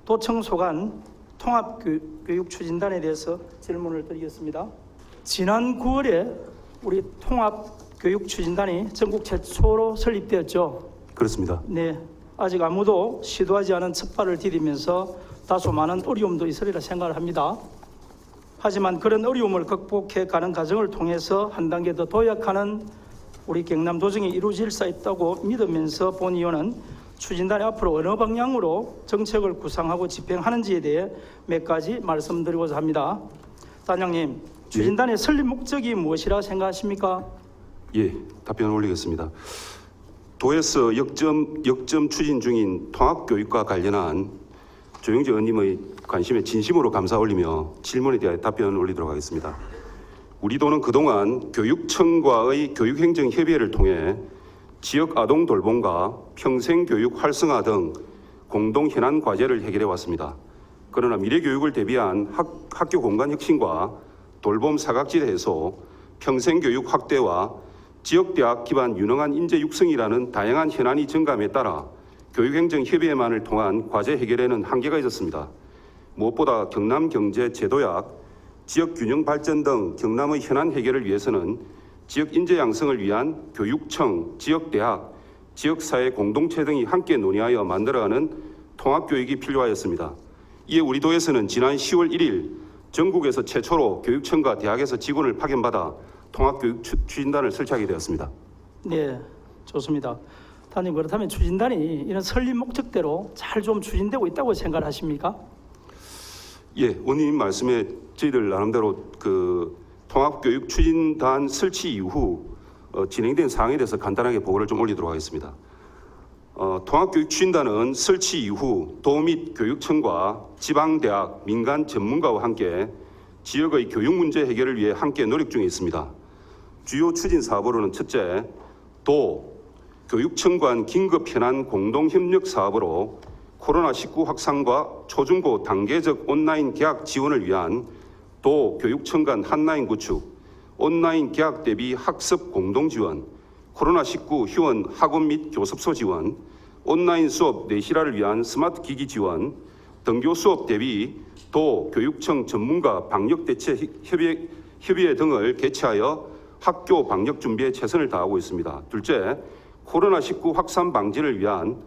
도청 소관 통합교육추진단에 대해서 질문을 드리겠습니다. 지난 9월에 우리 통합교육추진단이 전국 최초로 설립되었죠. 그렇습니다. 네, 아직 아무도 시도하지 않은 첫 발을 디디면서 다소 많은 어려움도 있으리라 생각을 합니다. 하지만 그런 어려움을 극복해 가는 과정을 통해서 한 단계 더 도약하는 우리 경남도정이 이루어질 수 있다고 믿으면서 본 의원은 추진단이 앞으로 어느 방향으로 정책을 구상하고 집행하는지에 대해 몇 가지 말씀드리고자 합니다. 단장님, 추진단의 설립 목적이 무엇이라 생각하십니까? 예, 답변 올리겠습니다. 도에서 역점 추진 중인 통합교육과 관련한 조영재 의원님의 관심에 진심으로 감사 올리며 질문에 대해 답변 올리도록 하겠습니다. 우리 도는 그동안 교육청과의 교육행정협의회를 통해 지역 아동 돌봄과 평생교육 활성화 등 공동 현안 과제를 해결해 왔습니다. 그러나 미래교육을 대비한 학교 공간 혁신과 돌봄 사각지대 해소, 평생교육 확대와 지역대학 기반 유능한 인재 육성이라는 다양한 현안이 증감에 따라 교육행정협의회만을 통한 과제 해결에는 한계가 있었습니다. 무엇보다 경남경제 제도약, 지역균형 발전 등 경남의 현안 해결을 위해서는 지역 인재 양성을 위한 교육청, 지역대학, 지역사회 공동체 등이 함께 논의하여 만들어가는 통합교육이 필요하였습니다. 이에 우리 도에서는 지난 10월 1일 전국에서 최초로 교육청과 대학에서 직원을 파견받아 통합교육 추진단을 설치하게 되었습니다. 네, 좋습니다. 단장님, 그렇다면 추진단이 이런 설립 목적대로 잘 좀 추진되고 있다고 생각을 하십니까? 예, 의원님 말씀에 저희들 나름대로 통합교육 추진단 설치 이후 진행된 사항에 대해서 간단하게 보고를 좀 올리도록 하겠습니다. 통합교육 추진단은 설치 이후 도 및 교육청과 지방대학, 민간 전문가와 함께 지역의 교육 문제 해결을 위해 함께 노력 중에 있습니다. 주요 추진 사업으로는 첫째, 도, 교육청 간 긴급 현안 공동 협력 사업으로 코로나19 확산과 초중고 단계적 온라인 개학 지원을 위한 도 교육청 간 한라인 구축, 온라인 개학 대비 학습 공동 지원, 코로나19 휴원 학원 및 교습소 지원, 온라인 수업 내실화를 위한 스마트 기기 지원, 등교 수업 대비 도 교육청 전문가 방역 대체 협의회 등을 개최하여 학교 방역 준비에 최선을 다하고 있습니다. 둘째, 코로나19 확산 방지를 위한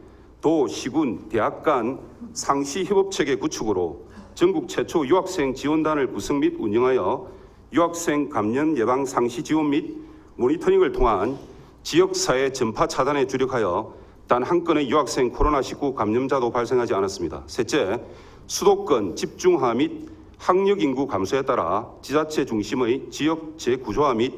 도, 시군, 대학 간 상시 협업 체계 구축으로 전국 최초 유학생 지원단을 구성 및 운영하여 유학생 감염 예방 상시 지원 및 모니터링을 통한 지역사회 전파 차단에 주력하여 단 한 건의 유학생 코로나19 감염자도 발생하지 않았습니다. 셋째, 수도권 집중화 및 학력 인구 감소에 따라 지자체 중심의 지역 재구조화 및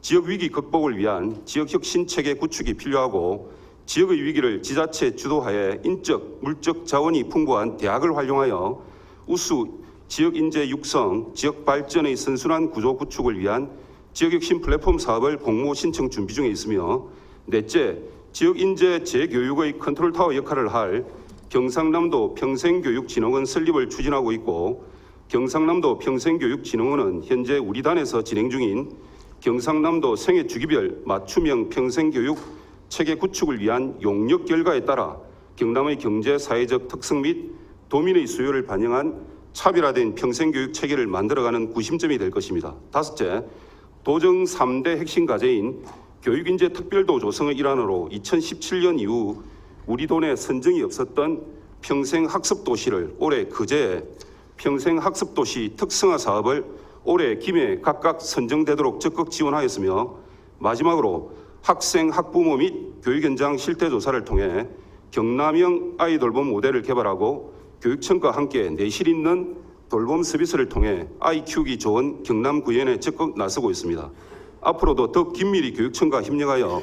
지역 위기 극복을 위한 지역 혁신 체계 구축이 필요하고 지역의 위기를 지자체 주도하에 인적, 물적 자원이 풍부한 대학을 활용하여 우수 지역 인재 육성, 지역 발전의 선순환 구조 구축을 위한 지역 혁신 플랫폼 사업을 공모 신청 준비 중에 있으며 넷째, 지역 인재 재교육의 컨트롤타워 역할을 할 경상남도 평생교육진흥원 설립을 추진하고 있고 경상남도 평생교육진흥원은 현재 우리 단에서 진행 중인 경상남도 생애 주기별 맞춤형 평생교육 체계 구축을 위한 용역 결과에 따라 경남의 경제 사회적 특성 및 도민의 수요를 반영한 차별화된 평생교육 체계를 만들어가는 구심점이 될 것입니다. 다섯째, 도정 3대 핵심 과제인 교육인재 특별도 조성의 일환으로 2017년 이후 우리 도내 선정이 없었던 평생학습도시를 올해 그제 평생학습도시 특성화 사업을 올해 김해 각각 선정되도록 적극 지원하였으며 마지막으로 학생, 학부모 및 교육 현장 실태 조사를 통해 경남형 아이 돌봄 모델을 개발하고 교육청과 함께 내실 있는 돌봄 서비스를 통해 아이 키우기 좋은 경남 구현에 적극 나서고 있습니다. 앞으로도 더 긴밀히 교육청과 협력하여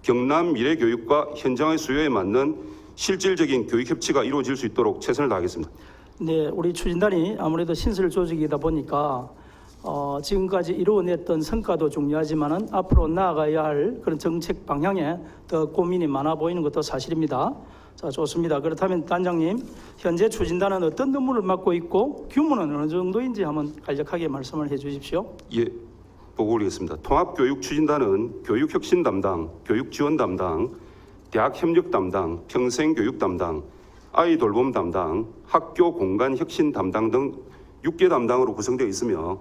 경남 미래 교육과 현장의 수요에 맞는 실질적인 교육 협치가 이루어질 수 있도록 최선을 다하겠습니다. 네, 우리 추진단이 아무래도 신설 조직이다 보니까 지금까지 이루어냈던 성과도 중요하지만은 앞으로 나아가야 할 그런 정책 방향에 더 고민이 많아 보이는 것도 사실입니다. 자, 좋습니다. 그렇다면 단장님, 현재 추진단은 어떤 업무를 맡고 있고 규모는 어느 정도인지 한번 간략하게 말씀을 해 주십시오. 예, 보고 올리겠습니다. 통합교육추진단은 교육혁신 담당, 교육지원 담당, 대학협력 담당, 평생교육 담당, 아이돌봄 담당, 학교 공간혁신 담당 등 6개 담당으로 구성되어 있으며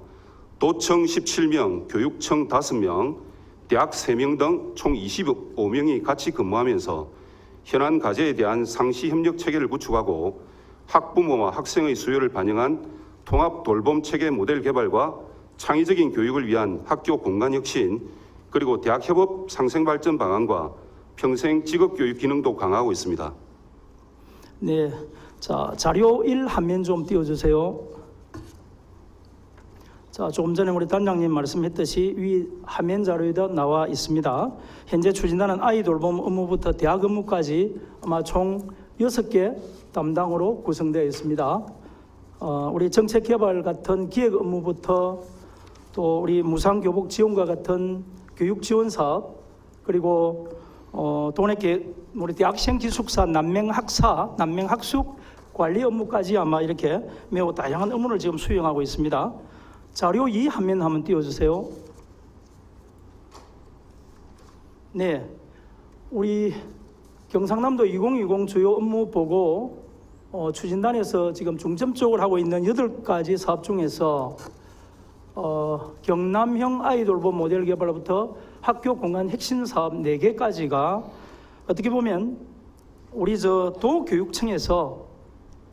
도청 17명, 교육청 5명, 대학 3명 등 총 25명이 같이 근무하면서 현안 과제에 대한 상시 협력 체계를 구축하고 학부모와 학생의 수요를 반영한 통합 돌봄 체계 모델 개발과 창의적인 교육을 위한 학교 공간 혁신, 그리고 대학 협업 상생 발전 방안과 평생 직업 교육 기능도 강화하고 있습니다. 네, 자 자료 1 화면 좀 띄워주세요. 자, 조금 전에 우리 단장님 말씀했듯이 위 화면 자료에도 나와 있습니다. 현재 추진단은 아이돌봄 업무부터 대학 업무까지 아마 총 6개 담당으로 구성되어 있습니다. 우리 정책개발 같은 기획 업무부터 또 우리 무상교복 지원과 같은 교육지원 사업, 그리고 우리 대학생 기숙사 난맹학숙 관리 업무까지 아마 이렇게 매우 다양한 업무를 지금 수행하고 있습니다. 자료 2 화면 한번 띄워주세요. 네, 우리 경상남도 2020 주요 업무 보고 추진단에서 지금 중점적으로 하고 있는 8가지 사업 중에서 경남형 아이돌봄 모델 개발부터 학교 공간 핵심 사업 4개까지가 어떻게 보면 우리 도교육청에서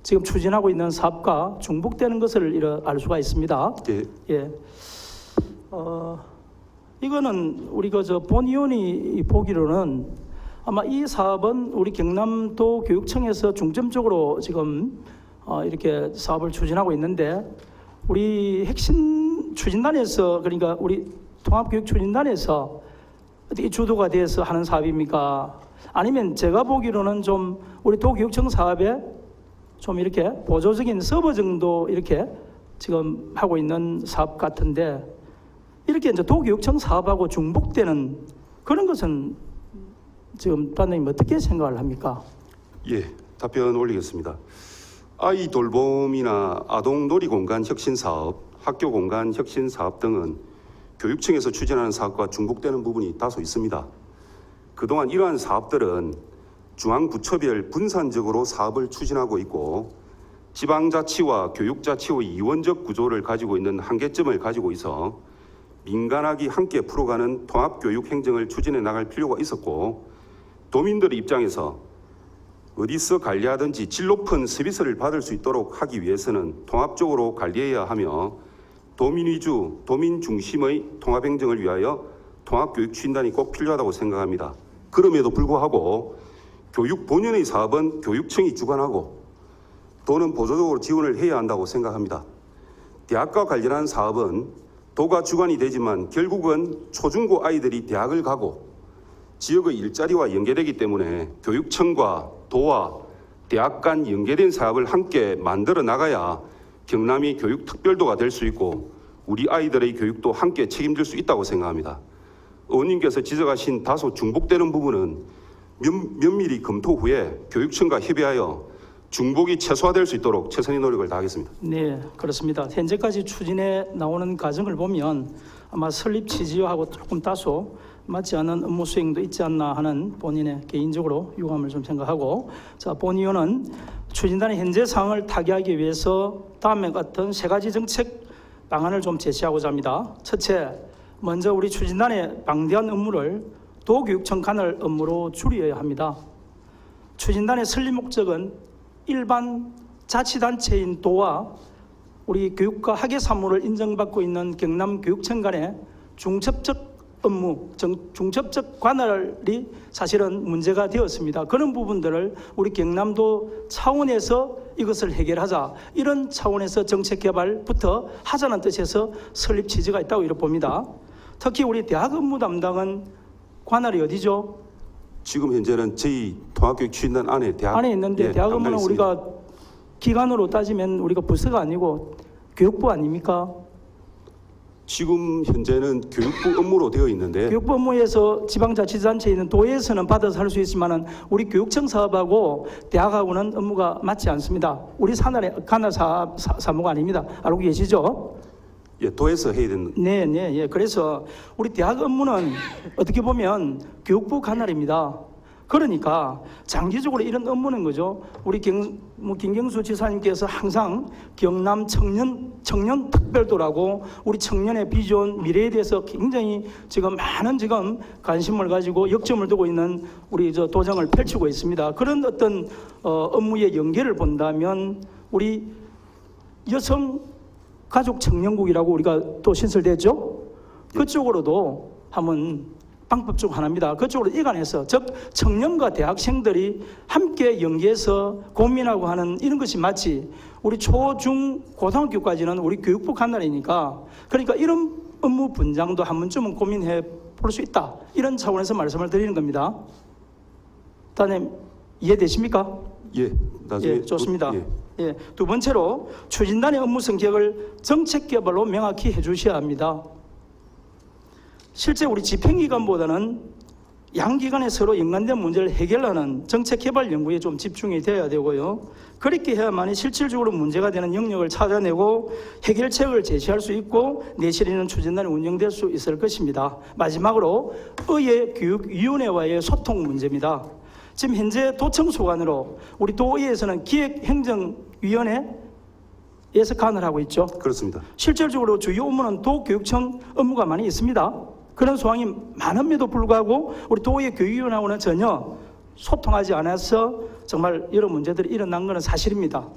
지금 추진하고 있는 사업과 중복되는 것을 알 수가 있습니다. 예. 예. 이거는 우리 본위원이 보기로는 아마 이 사업은 우리 경남도 교육청에서 중점적으로 지금 이렇게 사업을 추진하고 있는데, 우리 핵심 추진단에서, 그러니까 우리 통합교육추진단에서 어떻게 주도가 돼서 하는 사업입니까? 아니면 제가 보기로는 좀 우리 도교육청 사업에 좀 이렇게 보조적인 서버 정도 이렇게 지금 하고 있는 사업 같은데, 이렇게 이제 도교육청 사업하고 중복되는 그런 것은 지금 단장님 어떻게 생각을 합니까? 예, 답변 올리겠습니다. 아이돌봄이나 아동놀이공간 혁신사업, 학교공간 혁신사업 등은 교육청에서 추진하는 사업과 중복되는 부분이 다소 있습니다. 그동안 이러한 사업들은 중앙부처별 분산적으로 사업을 추진하고 있고 지방자치와 교육자치의 이원적 구조를 가지고 있는 한계점을 가지고 있어 민간학이 함께 풀어가는 통합교육 행정을 추진해 나갈 필요가 있었고, 도민들의 입장에서 어디서 관리하든지 질 높은 서비스를 받을 수 있도록 하기 위해서는 통합적으로 관리해야 하며 도민 위주, 도민 중심의 통합행정을 위하여 통합교육추진단이 꼭 필요하다고 생각합니다. 그럼에도 불구하고 교육 본연의 사업은 교육청이 주관하고 도는 보조적으로 지원을 해야 한다고 생각합니다. 대학과 관련한 사업은 도가 주관이 되지만 결국은 초중고 아이들이 대학을 가고 지역의 일자리와 연계되기 때문에 교육청과 도와 대학 간 연계된 사업을 함께 만들어 나가야 경남이 교육 특별도가 될 수 있고 우리 아이들의 교육도 함께 책임질 수 있다고 생각합니다. 의원님께서 지적하신 다소 중복되는 부분은 면밀히 검토 후에 교육청과 협의하여 중복이 최소화될 수 있도록 최선의 노력을 다하겠습니다. 네, 그렇습니다. 현재까지 추진해 나오는 과정을 보면 아마 설립 취지하고 조금 다소 맞지 않는 업무 수행도 있지 않나 하는 본인의 개인적으로 유감을 좀 생각하고, 자, 본위원은 추진단의 현재 상황을 타개하기 위해서 다음과 같은 3가지 정책 방안을 좀 제시하고자 합니다. 첫째, 먼저 우리 추진단의 방대한 업무를 도교육청 관할 업무로 줄여야 합니다. 추진단의 설립 목적은 일반 자치단체인 도와 우리 교육과 학예 사무를 인정받고 있는 경남교육청 간의 중첩적 업무, 중첩적 관할이 사실은 문제가 되었습니다. 그런 부분들을 우리 경남도 차원에서 이것을 해결하자, 이런 차원에서 정책 개발부터 하자는 뜻에서 설립 취지가 있다고 이렇게 봅니다. 특히 우리 대학 업무 담당은 관할이 어디죠? 지금 현재는 저희 통합교육추진단 안에 안에 있는데, 대학 업무는 우리가 기관으로 따지면 우리가 부서가 아니고 교육부 아닙니까? 지금 현재는 교육부 업무로 되어 있는데, 교육부 업무에서 지방자치단체에 있는 도에서는 받아서 할 수 있지만 우리 교육청 사업하고 대학하고는 업무가 맞지 않습니다. 우리 관할 사무가 아닙니다. 알고 계시죠? 예, 도에서 해야 되는. 네, 네, 예. 그래서 우리 대학 업무는 어떻게 보면 교육부 관할입니다. 그러니까 장기적으로 이런 업무는 거죠. 우리 김경수 지사님께서 항상 경남 청년 특별도라고 우리 청년의 비전, 미래에 대해서 굉장히 지금 많은 관심을 가지고 역점을 두고 있는 우리 도정을 펼치고 있습니다. 그런 어떤 업무의 연계를 본다면 우리 여성 가족 청년국이라고 우리가 또 신설됐죠. 그쪽으로도 한번 방법 중 하나입니다. 그쪽으로 이관해서 즉 청년과 대학생들이 함께 연계해서 고민하고 하는 이런 것이 마치 우리 초, 중, 고등학교까지는 우리 교육부 관할이니까 그러니까 이런 업무 분장도 한 번쯤은 고민해 볼 수 있다. 이런 차원에서 말씀을 드리는 겁니다. 다음에 이해되십니까? 예, 나중에. 예, 좋습니다. 예. 예, 두 번째로 추진단의 업무 성격을 정책 개발로 명확히 해주셔야 합니다. 실제 우리 집행기관보다는 양기관에 서로 연관된 문제를 해결하는 정책 개발 연구에 좀 집중이 되어야 되고요. 그렇게 해야만이 실질적으로 문제가 되는 영역을 찾아내고 해결책을 제시할 수 있고 내실 있는 추진단이 운영될 수 있을 것입니다. 마지막으로 의회교육위원회와의 소통 문제입니다. 지금 현재 도청 소관으로 우리 도의회에서는 기획행정위원회에서 관을 하고 있죠. 그렇습니다. 실질적으로 주요 업무는 도교육청 업무가 많이 있습니다. 그런 소황이 많음에도 불구하고 우리 도의회 교육위원회하고는 전혀 소통하지 않아서 정말 여러 문제들이 일어난 것은 사실입니다.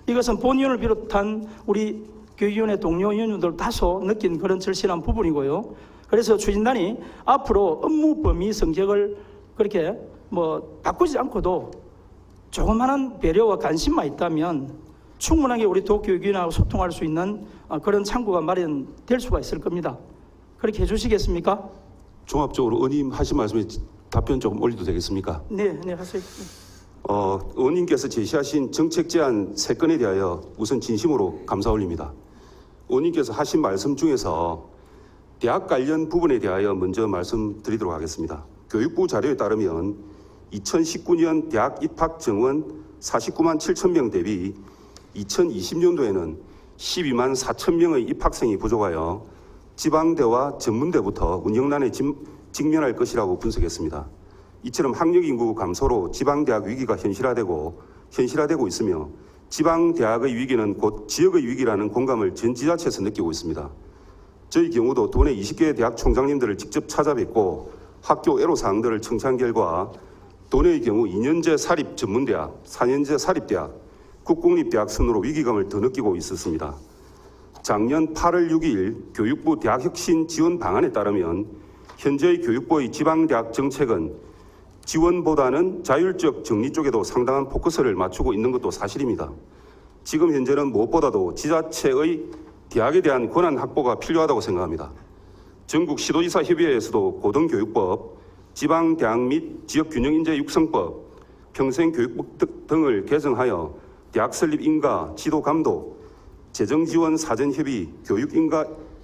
이것은 본위원을 비롯한 우리 교육위원회 동료 위원들 다소 느낀 그런 절실한 부분이고요. 그래서 추진단이 앞으로 업무 범위 성격을 그렇게 바꾸지 않고도 조그마한 배려와 관심만 있다면 충분하게 우리 도교육위원회하고 소통할 수 있는 그런 창구가 마련될 수가 있을 겁니다. 그렇게 해주시겠습니까? 종합적으로 의원님 하신 말씀에 답변 조금 올려도 되겠습니까? 네, 네, 하세요. 의원님께서 제시하신 정책 제안 3건에 대하여 우선 진심으로 감사 올립니다. 의원님께서 하신 말씀 중에서 대학 관련 부분에 대하여 먼저 말씀드리도록 하겠습니다. 교육부 자료에 따르면 2019년 대학 입학 정원 49만 7천 명 대비 2020년도에는 12만 4천 명의 입학생이 부족하여 지방대와 전문대부터 운영난에 직면할 것이라고 분석했습니다. 이처럼 학력인구 감소로 지방대학 위기가 현실화되고 있으며 지방대학의 위기는 곧 지역의 위기라는 공감을 전 지자체에서 느끼고 있습니다. 저희 경우도 도내 20개 대학 총장님들을 직접 찾아뵙고 학교 애로사항들을 청취한 결과 도내의 경우 2년제 사립 전문대학, 4년제 사립대학, 국공립대학 순으로 위기감을 더 느끼고 있었습니다. 작년 8월 6일 교육부 대학혁신 지원 방안에 따르면 현재의 교육부의 지방대학 정책은 지원보다는 자율적 정리 쪽에도 상당한 포커스를 맞추고 있는 것도 사실입니다. 지금 현재는 무엇보다도 지자체의 대학에 대한 권한 확보가 필요하다고 생각합니다. 전국 시도지사 협의회에서도 고등교육법, 지방대학 및 지역균형인재 육성법, 평생교육법 등을 개정하여 대학 설립 인가, 지도 감독, 재정지원 사전협의,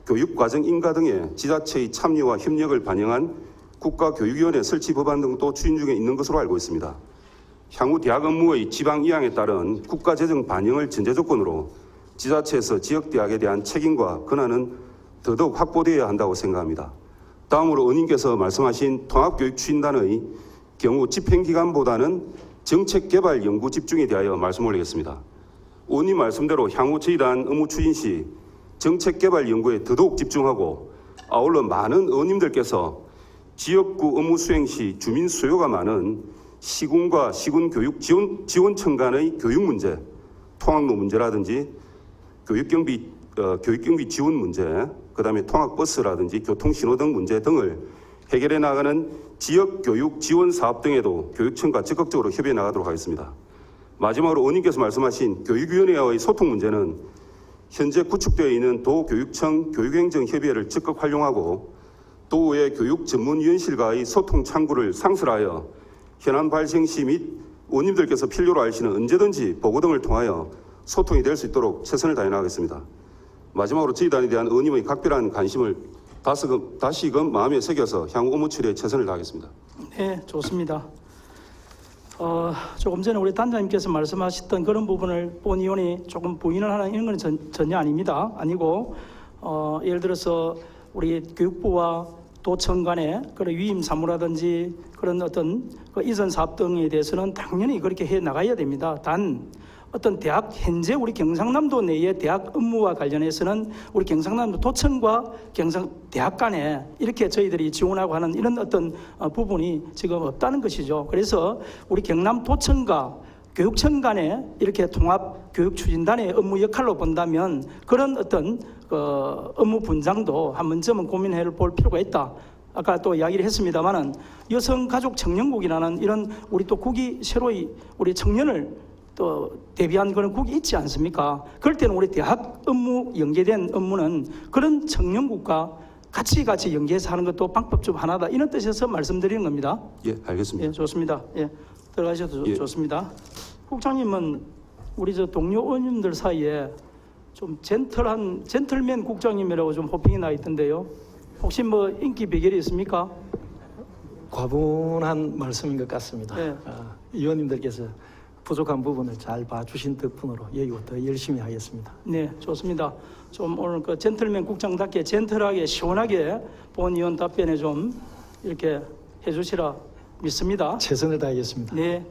교육과정 인가 등의 지자체의 참여와 협력을 반영한 국가교육위원회 설치 법안 등도 추진 중에 있는 것으로 알고 있습니다. 향후 대학 업무의 지방 이양에 따른 국가재정 반영을 전제 조건으로 지자체에서 지역대학에 대한 책임과 권한은 더더욱 확보되어야 한다고 생각합니다. 다음으로 의원님께서 말씀하신 통합교육추진단의 경우 집행기관보다는 정책개발연구 집중에 대하여 말씀 올리겠습니다. 의원님 말씀대로 향후 저희 단 업무 추진 시 정책개발 연구에 더더욱 집중하고 아울러 많은 의원님들께서 지역구 업무 수행 시 주민 수요가 많은 시군과 시군교육 지원청 간의 교육 문제, 통학로 문제라든지 교육경비 지원 문제, 그다음에 통학버스라든지 교통신호등 문제 등을 해결해 나가는 지역교육 지원 사업 등에도 교육청과 적극적으로 협의해 나가도록 하겠습니다. 마지막으로 의원님께서 말씀하신 교육위원회와의 소통 문제는 현재 구축되어 있는 도교육청 교육행정협의회를 적극 활용하고 도의 교육전문위원실과의 소통 창구를 상설하여 현안 발생 시 및 의원님들께서 필요로 하시는 언제든지 보고 등을 통하여 소통이 될 수 있도록 최선을 다해 나가겠습니다. 마지막으로 저희 단에 대한 의원님의 각별한 관심을 다시금 마음에 새겨서 향후 업무 처리에 최선을 다하겠습니다. 네, 좋습니다. 조금 전에 우리 단장님께서 말씀하셨던 그런 부분을 본 의원이 조금 부인을 하는 이런 건 전혀 아닙니다. 아니고 예를 들어서 우리 교육부와 도청 간의 그런 위임 사무라든지 그런 어떤 그 이전 사업 등에 대해서는 당연히 그렇게 해 나가야 됩니다. 단 어떤 대학 현재 우리 경상남도 내의 대학 업무와 관련해서는 우리 경상남도 도청과 경상대학 간에 이렇게 저희들이 지원하고 하는 이런 어떤 부분이 지금 없다는 것이죠. 그래서 우리 경남도청과 교육청 간에 이렇게 통합교육추진단의 업무 역할로 본다면 그런 어떤 업무 분장도 한 번쯤은 고민해 볼 필요가 있다. 아까 또 이야기를 했습니다마는 여성가족청년국이라는 이런 우리 또 국이 새로이 우리 청년을 또 대비한 그런 국이 있지 않습니까? 그럴 때는 우리 대학 업무 연계된 업무는 그런 청년국과 같이 연계해서 하는 것도 방법 중 하나다. 이런 뜻에서 말씀드리는 겁니다. 예, 알겠습니다. 예, 좋습니다. 예, 들어가셔도 예. 좋습니다. 국장님은 우리 저 동료 의원님들 사이에 좀 젠틀맨 국장님이라고 좀 호평이 나 있던데요. 혹시 뭐 인기 비결이 있습니까? 과분한 말씀인 것 같습니다. 네. 의원님들께서 부족한 부분을 잘 봐주신 덕분으로 여기고 더 열심히 하겠습니다. 네, 좋습니다. 좀 오늘 그 젠틀맨 국장답게 젠틀하게 시원하게 본 의원 답변에 좀 이렇게 해주시라 믿습니다. 최선을 다하겠습니다. 네.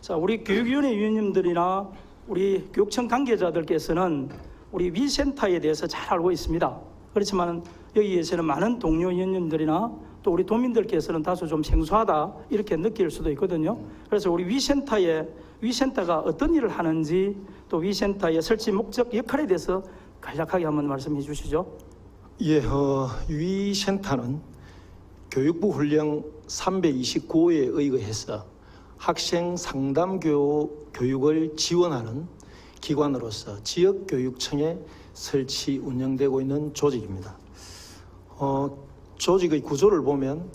자, 우리 교육위원회 위원님들이나 우리 교육청 관계자들께서는 우리 위센터에 대해서 잘 알고 있습니다. 그렇지만 여기에서는 많은 동료 위원님들이나 또 우리 도민들께서는 다소 좀 생소하다 이렇게 느낄 수도 있거든요. 그래서 우리 위센터가 어떤 일을 하는지 또 위센터의 설치 목적 역할에 대해서 간략하게 한번 말씀해 주시죠. 예, 위센터는 교육부 훈령 329호에 의거해서 학생 상담 교육을 지원하는 기관으로서 지역교육청에 설치 운영되고 있는 조직입니다. 조직의 구조를 보면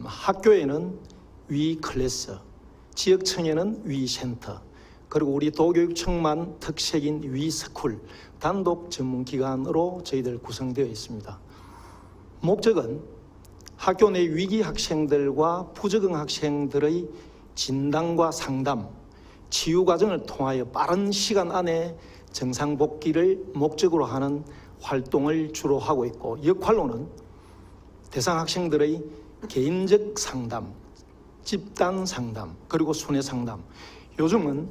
학교에는 위 클래스, 지역청에는 위 센터, 그리고 우리 도교육청만 특색인 위 스쿨, 단독 전문기관으로 저희들 구성되어 있습니다. 목적은 학교 내 위기 학생들과 부적응 학생들의 진단과 상담, 치유 과정을 통하여 빠른 시간 안에 정상 복귀를 목적으로 하는 활동을 주로 하고 있고, 역할로는 대상 학생들의 개인적 상담, 집단 상담, 그리고 순회 상담, 요즘은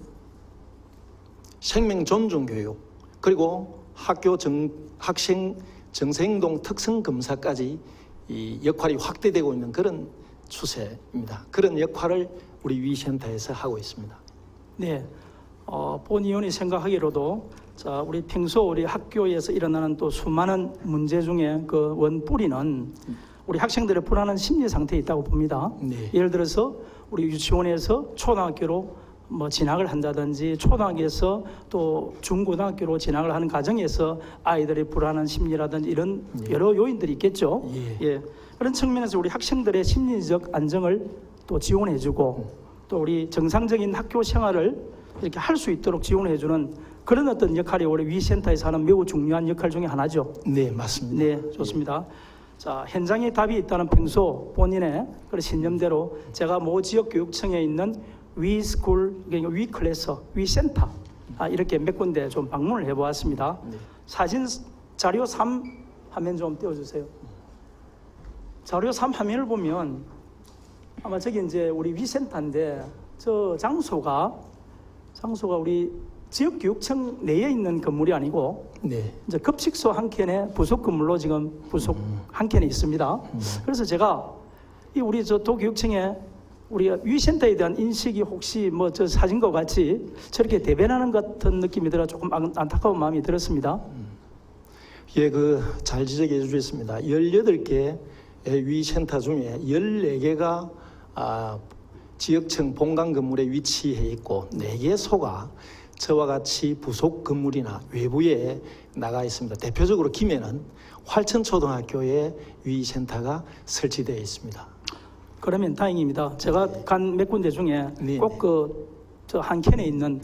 생명 존중 교육, 그리고 학생 정서행동 특성 검사까지 이 역할이 확대되고 있는 그런 추세입니다. 그런 역할을 우리 위센터에서 하고 있습니다. 네, 본 의원이 생각하기로도 자, 우리 평소 우리 학교에서 일어나는 또 수많은 문제 중에 그 원뿌리는 우리 학생들의 불안한 심리 상태에 있다고 봅니다. 네. 예를 들어서 우리 유치원에서 초등학교로 뭐 진학을 한다든지 초등학교에서 또 중고등학교로 진학을 하는 과정에서 아이들의 불안한 심리라든지 이런 여러 요인들이 있겠죠. 예. 그런 측면에서 우리 학생들의 심리적 안정을 또 지원해주고 또 우리 정상적인 학교 생활을 이렇게 할 수 있도록 지원해주는 그런 어떤 역할이 우리 위센터에서 하는 매우 중요한 역할 중에 하나죠. 네, 맞습니다. 네, 좋습니다. 자, 현장에 답이 있다는 평소 본인의 그런 신념대로 제가 모 지역 교육청에 있는 위 스쿨, 그러니까 위 클래서, 위 센터 이렇게 몇 군데 좀 방문을 해보았습니다. 네. 사진 자료 3 화면 좀 띄워주세요. 자료 3 화면을 보면 아마 저기 이제 우리 위 센터인데 저 장소가 우리 지역 교육청 내에 있는 건물이 아니고 네. 이제 급식소 한 켠에 부속 건물로 지금 부속 한 켠에 있습니다. 그래서 제가 이 우리 저 도교육청에 우리 위센터에 대한 인식이 혹시 뭐 저 사진과 같이 저렇게 대변하는 것 같은 느낌이 들어 조금 안타까운 마음이 들었습니다. 예, 잘 지적해 주셨습니다. 18개 위센터 중에 14개가 지역청 본관 건물에 위치해 있고 4개소가 저와 같이 부속 건물이나 외부에 나가 있습니다. 대표적으로 김해는 활천초등학교에 위센터가 설치되어 있습니다. 그러면 다행입니다. 제가 간 몇 군데 중에 네, 꼭 저 한 켠에 있는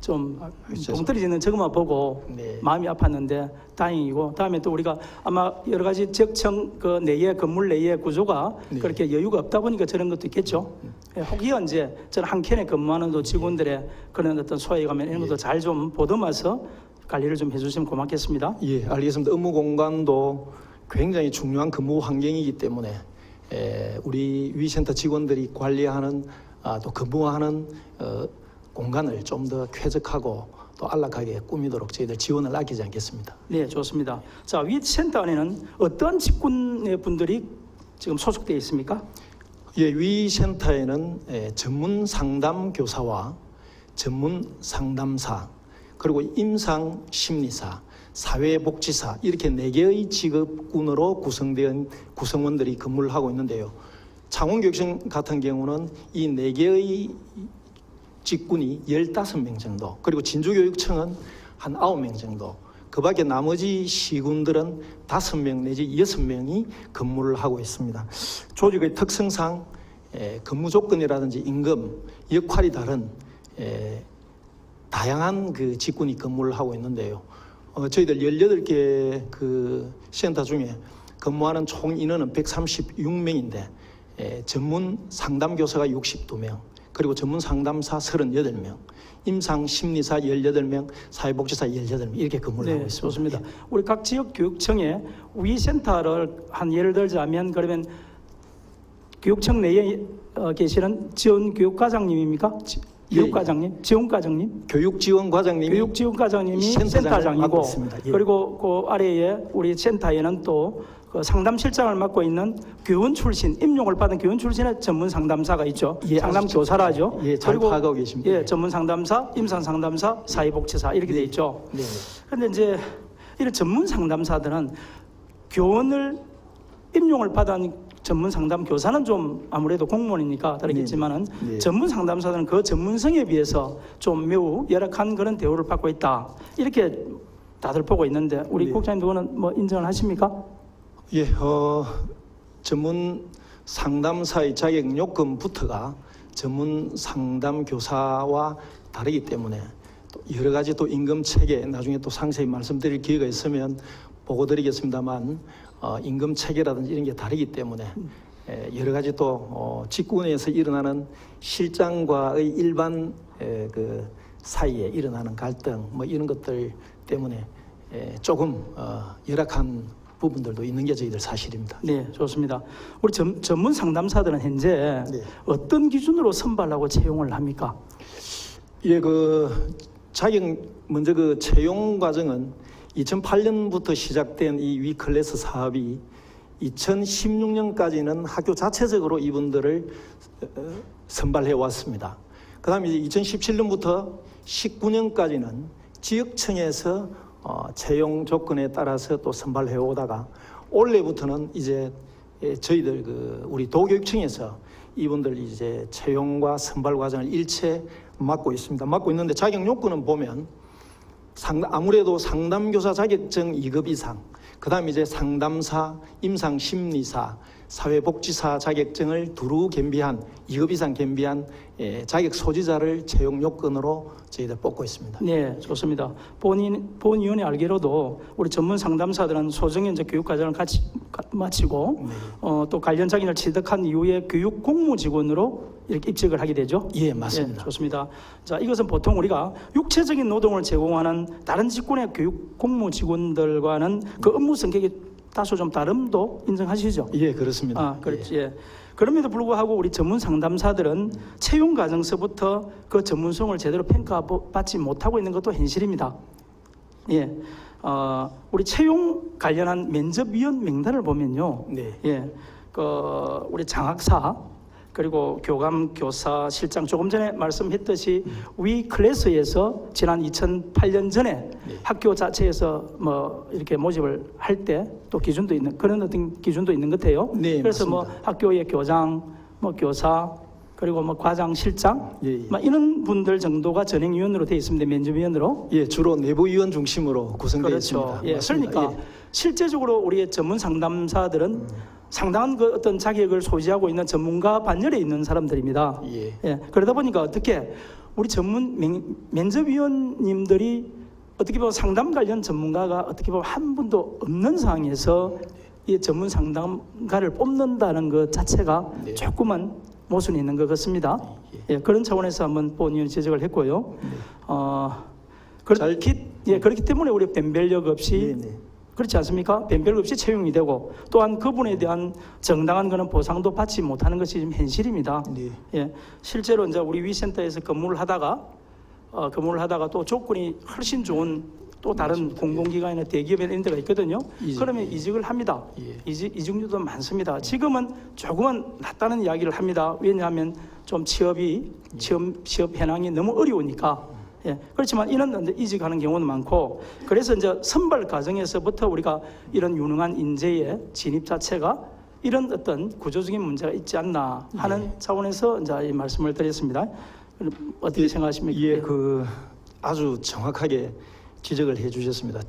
좀 동떨이 짓는 저것만 보고 네. 마음이 아팠는데 다행이고, 다음에 또 우리가 아마 여러 가지 지역청 그 내의 건물 내의 구조가 네. 그렇게 여유가 없다 보니까 저런 것도 있겠죠. 혹여 이제 저는 한 켠에 근무하는 또 직원들의 그런 어떤 소외감이나 이런 것도 잘 좀 보듬어서 관리를 좀 해주시면 고맙겠습니다. 예, 알겠습니다. 업무 공간도 굉장히 중요한 근무 환경이기 때문에 우리 위센터 직원들이 관리하는 또 근무하는 공간을 좀 더 쾌적하고 또 안락하게 꾸미도록 저희들 지원을 아끼지 않겠습니다. 네, 좋습니다. 자, 위 센터 안에는 어떤 직군의 분들이 지금 소속되어 있습니까? 예, 위 센터에는 전문 상담 교사와 전문 상담사 그리고 임상 심리사, 사회복지사 이렇게 4개의 직업군으로 구성된 구성원들이 근무를 하고 있는데요. 창원교육청 같은 경우는 이 4개의 직군이 15명 정도, 그리고 진주교육청은 한 9명 정도, 그 밖에 나머지 시군들은 5명 내지 6명이 근무를 하고 있습니다. 조직의 특성상 근무 조건이라든지 임금, 역할이 다른 다양한 그 직군이 근무를 하고 있는데요. 저희들 18개 그 센터 중에 근무하는 총 인원은 136명인데 전문 상담교사가 62명, 그리고 전문 상담사 38명, 임상 심리사 18명, 사회복지사 18명 이렇게 근무를 하고 있습니다. 좋습니다. 우리 각 지역 교육청에 위 센터를 한 예를 들자면 그러면 교육청 내에 계시는 지원 교육과장님입니까? 교육과장님, 지원과장님, 교육지원과장님이 교육지원과장님이 센터장을 맡고 센터장이고, 있습니다. 예. 그리고 그 아래에 우리 센터에는 또 그 상담실장을 맡고 있는 교원 출신, 임용을 받은 교원 출신의 전문 상담사가 있죠. 예, 상담 교사라죠. 예, 잘 파악하고 계십니다. 예, 전문 상담사, 임상 상담사, 사회복지사 이렇게 돼 있죠. 네. 그런데 이제 이런 전문 상담사들은 교원을 임용을 받은 전문 상담 교사는 좀 아무래도 공무원이니까 다르겠지만은 네. 전문 상담사들은 그 전문성에 비해서 좀 매우 열악한 그런 대우를 받고 있다. 이렇게 다들 보고 있는데 우리 네. 국장님 그거는 뭐 인정을 하십니까? 예, 전문 상담사의 자격 요건부터가 전문 상담 교사와 다르기 때문에 또 여러 가지 또 임금 체계 나중에 또 상세히 말씀드릴 기회가 있으면 보고 드리겠습니다만 임금 체계라든지 이런 게 다르기 때문에 여러 가지 또 직군에서 일어나는 실장과의 일반 그 사이에 일어나는 갈등 뭐 이런 것들 때문에 조금 열악한 부분들도 있는 게 저희들 사실입니다. 네, 좋습니다. 우리 전문 상담사들은 현재 네. 어떤 기준으로 선발하고 채용을 합니까? 예, 그 자격 먼저 그 채용 과정은 2008년부터 시작된 이 위클래스 사업이 2016년까지는 학교 자체적으로 이분들을 선발해 왔습니다. 그다음에 이제 2017년부터 19년까지는 지역청에서 채용 조건에 따라서 또 선발해 오다가 올해부터는 이제 저희들 그 우리 도교육청에서 이분들 이제 채용과 선발 과정을 일체 맡고 있습니다. 맡고 있는데 자격 요건은 보면 아무래도 상담교사 자격증 2급 이상, 그다음에 이제 상담사, 임상 심리사, 사회복지사 자격증을 두루 겸비한 2급 이상 겸비한 자격 소지자를 채용 요건으로 저희들 뽑고 있습니다. 네, 좋습니다. 본위원회 알기로도 우리 전문 상담사들은 소정의 이제 교육 과정을 같이 마치고 또 관련 자격을 취득한 이후에 교육 공무직원으로 이렇게 입직을 하게 되죠. 예, 맞습니다. 네, 좋습니다. 자, 이것은 보통 우리가 육체적인 노동을 제공하는 다른 직군의 교육 공무직원들과는 그 업무 성격이 다소 좀 다름도 인정하시죠? 예, 그렇습니다. 아, 그렇지. 예. 그럼에도 불구하고 우리 전문 상담사들은 채용 과정서부터 그 전문성을 제대로 평가받지 못하고 있는 것도 현실입니다. 예. 우리 채용 관련한 면접위원 명단을 보면요. 네. 예. 우리 장학사 그리고 교감, 교사, 실장 조금 전에 말씀했듯이 위 클래스에서 지난 2008년 전에 학교 자체에서 뭐 이렇게 모집을 할 때 또 기준도 있는 그런 어떤 기준도 있는 것 같아요. 네, 그래서 맞습니다. 뭐 학교의 교장, 뭐 교사 그리고 뭐 과장, 실장 예, 예. 뭐 이런 분들 정도가 전행위원으로 되어 있습니다. 면접위원으로. 예, 주로 내부위원 중심으로 구성되어 그렇죠. 있습니다. 예, 맞습니다. 그러니까 예. 실제적으로 우리의 전문 상담사들은 상당한 그 어떤 자격을 소지하고 있는 전문가 반열에 있는 사람들입니다. 예. 그러다 보니까 어떻게 우리 전문 면접위원님들이 어떻게 보면 상담 관련 전문가가 어떻게 보면 한 분도 없는 상황에서 이 전문 상담가를 뽑는다는 것 자체가 네. 조금은 모순이 있는 것 같습니다. 예, 그런 차원에서 한번 본의원 지적을 했고요. 그렇기 때문에 우리 변별력 없이 네네. 그렇지 않습니까? 변별 없이 채용이 되고 또한 그분에 대한 정당한 그런 보상도 받지 못하는 것이 지금 현실입니다. 네. 예, 실제로 이제 우리 위센터에서 근무를 하다가 또 조건이 훨씬 좋은 또 다른 공공기관이나 대기업에 이런 데가 있거든요. 그러면 이직을 합니다. 예. 이직률도 많습니다. 지금은 조금은 낫다는 이야기를 합니다. 왜냐하면 좀 취업 현황이 너무 어려우니까. 예, 그렇지만 이런 이직하는 경우는 많고, 그래서 이제 선발 과정에서부터 우리가 이런 유능한 인재의 진입 자체가 이런 어떤 구조적인 문제가 있지 않나 하는 차원에서 이제 이 말씀을 드렸습니다. 어떻게 생각하십니까? 예, 아주 정확하게 지적을 해주셨습니다.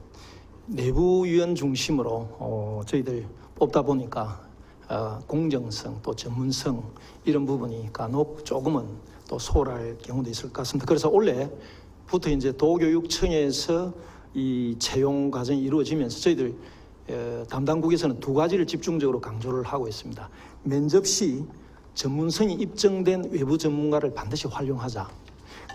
내부위원 중심으로 저희들 뽑다 보니까 공정성 또 전문성 이런 부분이 간혹 조금은 또 소홀할 경우도 있을 것 같습니다. 그래서 올해부터 이제 도교육청에서 이 채용 과정이 이루어지면서 저희들 담당국에서는 두 가지를 집중적으로 강조를 하고 있습니다. 면접 시 전문성이 입증된 외부 전문가를 반드시 활용하자.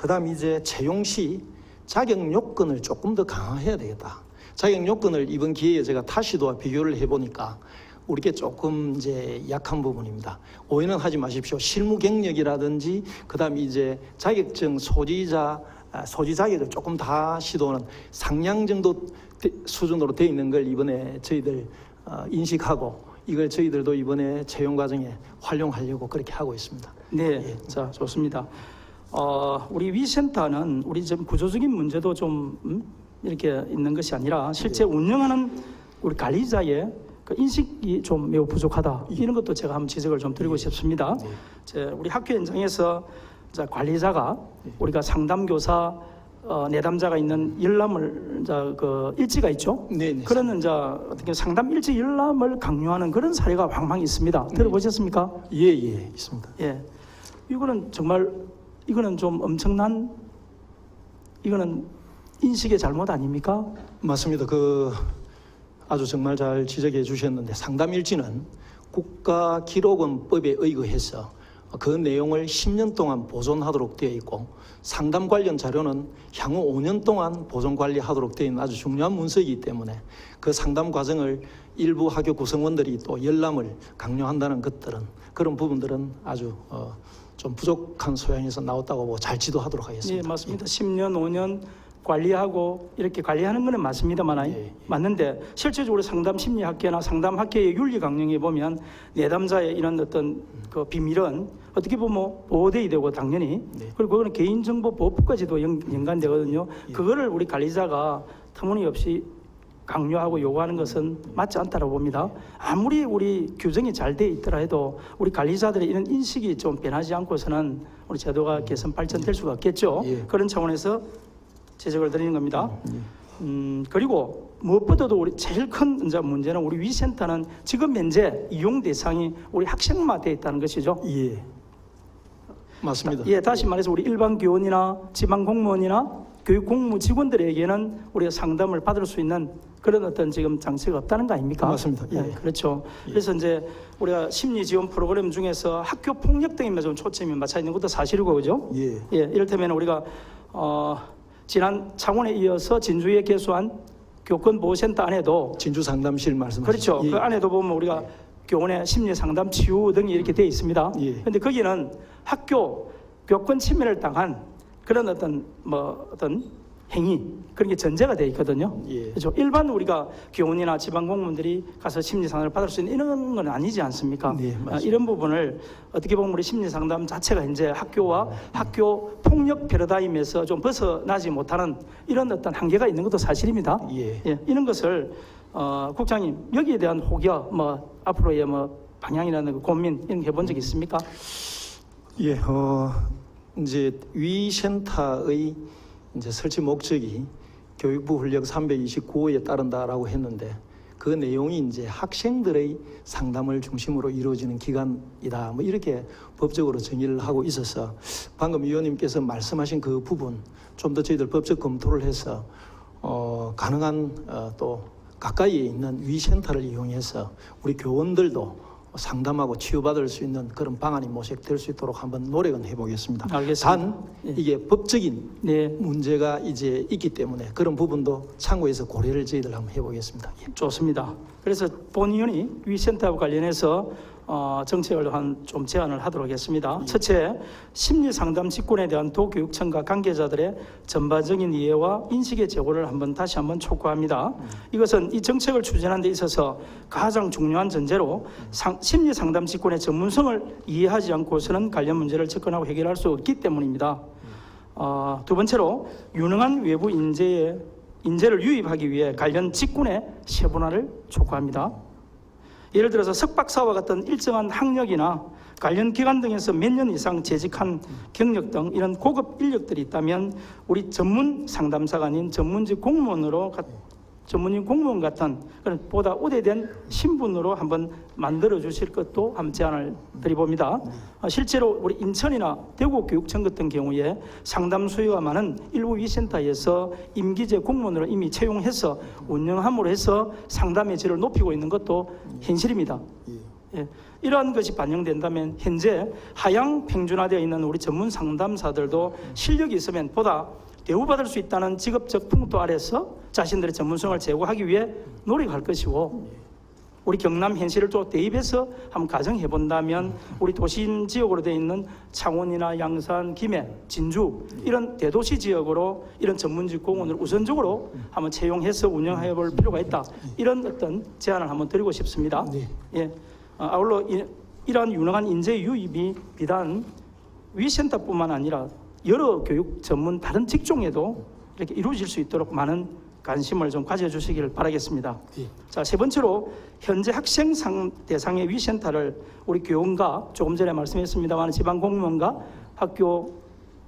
그다음 이제 채용 시 자격 요건을 조금 더 강화해야 되겠다. 자격 요건을 이번 기회에 제가 타시도와 비교를 해보니까 우리게 조금 이제 약한 부분입니다. 오해는 하지 마십시오. 실무 경력이라든지 그다음 이제 자격증 소지 자격을 조금 다 시도는 상향 정도 수준으로 되어 있는 걸 이번에 저희들 인식하고 이걸 저희들도 이번에 채용 과정에 활용하려고 그렇게 하고 있습니다. 네, 예. 자 좋습니다. 우리 위센터는 우리 좀 구조적인 문제도 좀 이렇게 있는 것이 아니라 실제 운영하는 우리 관리자의 그 인식이 좀 매우 부족하다. 이런 것도 제가 한번 지적을 좀 드리고 싶습니다. 우리 학교 현장에서 관리자가 우리가 상담교사 내담자가 있는 열람을 그 일지가 있죠. 네. 그런 어떻게 상담 일지 열람을 강요하는 그런 사례가 왕왕 있습니다. 들어보셨습니까? 예, 있습니다. 예, 이거는 정말 이거는 좀 엄청난 이거는 인식의 잘못 아닙니까? 맞습니다. 아주 정말 잘 지적해 주셨는데 상담 일지는 국가기록원법에 의거해서 그 내용을 10년 동안 보존하도록 되어 있고 상담 관련 자료는 향후 5년 동안 보존 관리하도록 되어 있는 아주 중요한 문서이기 때문에 그 상담 과정을 일부 학교 구성원들이 또 열람을 강요한다는 것들은 그런 부분들은 아주 좀 부족한 소양에서 나왔다고 보고 잘 지도하도록 하겠습니다. 네, 맞습니다. 10년, 5년 관리하고 이렇게 관리하는 것은 맞습니다만 예. 맞는데 실질적으로 상담 심리학계나 상담학계의 윤리 강령에 보면 내담자의 이런 어떤 그 비밀은 어떻게 보면 보호돼야 되고 당연히 그리고 그거는 개인정보보호법까지도 연관되거든요. 그거를 우리 관리자가 터무니없이 강요하고 요구하는 것은 맞지 않다고 봅니다. 아무리 우리 규정이 잘 돼 있더라 해도 우리 관리자들의 이런 인식이 좀 변하지 않고서는 우리 제도가 개선 발전될 수가 없겠죠. 그런 차원에서 지적을 드리는 겁니다. 그리고 무엇보다도 우리 제일 큰 문제는 우리 위센터는 지금 현재 이용 대상이 우리 학생만 되어 있다는 것이죠. 예, 맞습니다. 예, 다시 말해서 우리 일반 교원이나 지방 공무원이나 교육 공무 직원들에게는 우리가 상담을 받을 수 있는 그런 어떤 지금 장치가 없다는 거 아닙니까? 맞습니다. 예. 그렇죠. 그래서 이제 우리가 심리 지원 프로그램 중에서 학교 폭력 등에 좀 초점이 맞춰 있는 것도 사실이고 그죠? 예. 이를테면 우리가 지난 창원에 이어서 진주에 개소한 교권보호센터 안에도 진주 상담실 말씀하시죠. 그렇죠. 그 안에도 보면 우리가 교원의 심리 상담 치유 등이 이렇게 되어 있습니다. 그런데 거기는 학교 교권 침해를 당한 그런 어떤 행위 그런 게 전제가 되어 있거든요. 그렇죠. 일반 우리가 교원이나 지방 공무원들이 가서 심리 상담을 받을 수 있는 이런 건 아니지 않습니까? 이런 부분을 어떻게 보면 우리 심리 상담 자체가 이제 학교와 학교 폭력 패러다임에서 좀 벗어나지 못하는 이런 어떤 한계가 있는 것도 사실입니다. 이런 것을 국장님 여기에 대한 혹여 앞으로의 방향이라는 고민 이런 거 해본 적 있습니까? 예, 이제 위센터의 이제 설치 목적이 교육부 훈령 329호에 따른다라고 했는데 그 내용이 이제 학생들의 상담을 중심으로 이루어지는 기관이다. 이렇게 법적으로 정의를 하고 있어서 방금 위원님께서 말씀하신 그 부분 좀 더 저희들 법적 검토를 해서 가능한 또 가까이에 있는 위센터를 이용해서 우리 교원들도 상담하고 치유받을 수 있는 그런 방안이 모색될 수 있도록 한번 노력은 해보겠습니다. 알겠습니다. 단 예. 이게 법적인 네, 문제가 이제 있기 때문에 그런 부분도 참고해서 고려를 저희들 한번 해보겠습니다. 예. 좋습니다. 그래서 본 의원이 위센터와 관련해서 정책을 좀 제안을 하도록 하겠습니다. 첫째, 심리상담 직군에 대한 도교육청과 관계자들의 전반적인 이해와 인식의 제고를 다시 한번 촉구합니다. 이것은 이 정책을 추진하는 데 있어서 가장 중요한 전제로 심리상담 직군의 전문성을 이해하지 않고서는 관련 문제를 접근하고 해결할 수 없기 때문입니다. 두 번째로 유능한 외부 인재를 유입하기 위해 관련 직군의 세분화를 촉구합니다. 예를 들어서 석박사와 같은 일정한 학력이나 관련 기관 등에서 몇 년 이상 재직한 경력 등 이런 고급 인력들이 있다면 우리 전문 상담사가 아닌 전문직 공무원 같은 그런 보다 우대된 신분으로 한번 만들어 주실 것도 한번 제안을 드려봅니다. 실제로 우리 인천이나 대구교육청 같은 경우에 상담 수요가 많은 일부 위센터에서 임기제 공무원으로 이미 채용해서 운영함으로 해서 상담의 질을 높이고 있는 것도 현실입니다. 예. 이러한 것이 반영된다면 현재 하향 평준화되어 있는 우리 전문 상담사들도 실력이 있으면 보다 대우받을 수 있다는 직업적 풍토 아래서 자신들의 전문성을 제고하기 위해 노력할 것이고, 우리 경남 현실을 또 대입해서 한번 가정해 본다면 우리 도심 지역으로 되어 있는 창원이나 양산, 김해, 진주 이런 대도시 지역으로 이런 전문직 공무원을 우선적으로 한번 채용해서 운영해 볼 필요가 있다. 이런 어떤 제안을 한번 드리고 싶습니다. 네. 예. 아울러 이러한 유능한 인재 유입이 비단 위센터뿐만 아니라 여러 교육 전문 다른 직종에도 이렇게 이루어질 수 있도록 많은 관심을 좀 가져주시기를 바라겠습니다. 예. 자, 세 번째로 현재 학생 대상의 위센터를 우리 교원과 조금 전에 말씀했습니다만 지방 공무원과 학교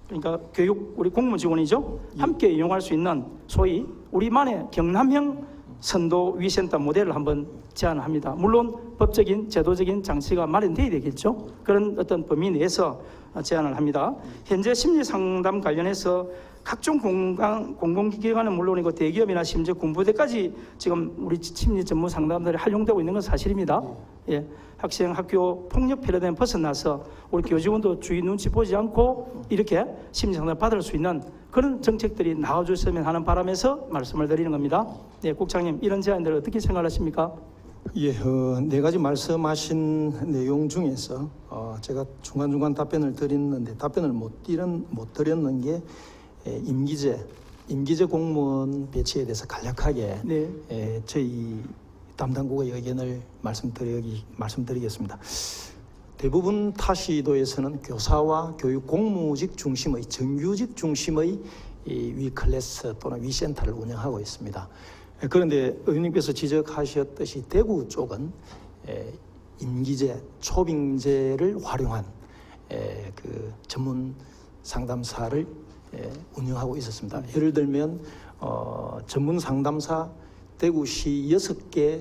그러니까 교육 우리 공무 직원이죠. 함께 이용할 수 있는 소위 우리만의 경남형 선도 위센터 모델을 한번 제안합니다. 물론 법적인 제도적인 장치가 마련돼야 되겠죠. 그런 어떤 범위 내에서 제안을 합니다. 현재 심리상담 관련해서 각종 공공기관은 물론이고 대기업이나 심지어 군부대까지 지금 우리 심리 전문 상담들이 활용되고 있는 건 사실입니다. 예, 학생 학교 폭력 패러다임 벗어나서 우리 교직원도 주위 눈치 보지 않고 이렇게 심리 상담을 받을 수 있는 그런 정책들이 나와줬으면 하는 바람에서 말씀을 드리는 겁니다. 예, 국장님 이런 제안들을 어떻게 생각하십니까? 예, 네 가지 말씀하신 내용 중에서 제가 중간중간 답변을 드렸는데 답변을 못 드렸는 게 임기제 공무원 배치에 대해서 간략하게 네. 저희 담당국의 의견을 말씀드리겠습니다. 대부분 타시도에서는 교사와 교육 공무직 중심의 정규직 중심의 위 클래스 또는 위 센터를 운영하고 있습니다. 그런데 의원님께서 지적하셨듯이 대구 쪽은 임기제, 초빙제를 활용한 그 전문 상담사를 운영하고 있었습니다. 예를 들면 전문 상담사 대구시 6개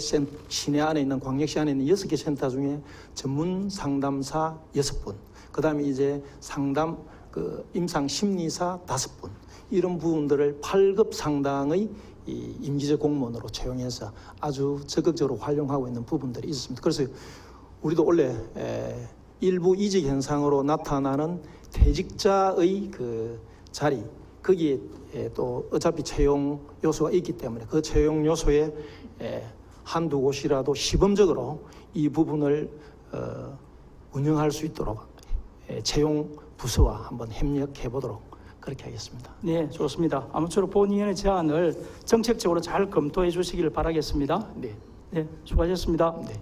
시내 안에 있는 광역시 안에 있는 6개 센터 중에 전문 상담사 6분, 그다음에 이제 상담 임상 심리사 5분 이런 부분들을 8급 상당의 이 임기제 공무원으로 채용해서 아주 적극적으로 활용하고 있는 부분들이 있습니다. 그래서 우리도 원래 일부 이직 현상으로 나타나는 퇴직자의 그 자리 거기에 또 어차피 채용 요소가 있기 때문에 그 채용 요소에 한두 곳이라도 시범적으로 이 부분을 운영할 수 있도록 채용 부서와 한번 협력해 보도록 그렇게 하겠습니다. 네, 좋습니다. 아무쪼록 본위원의 제안을 정책적으로 잘 검토해 주시기를 바라겠습니다. 네. 네, 수고하셨습니다. 네.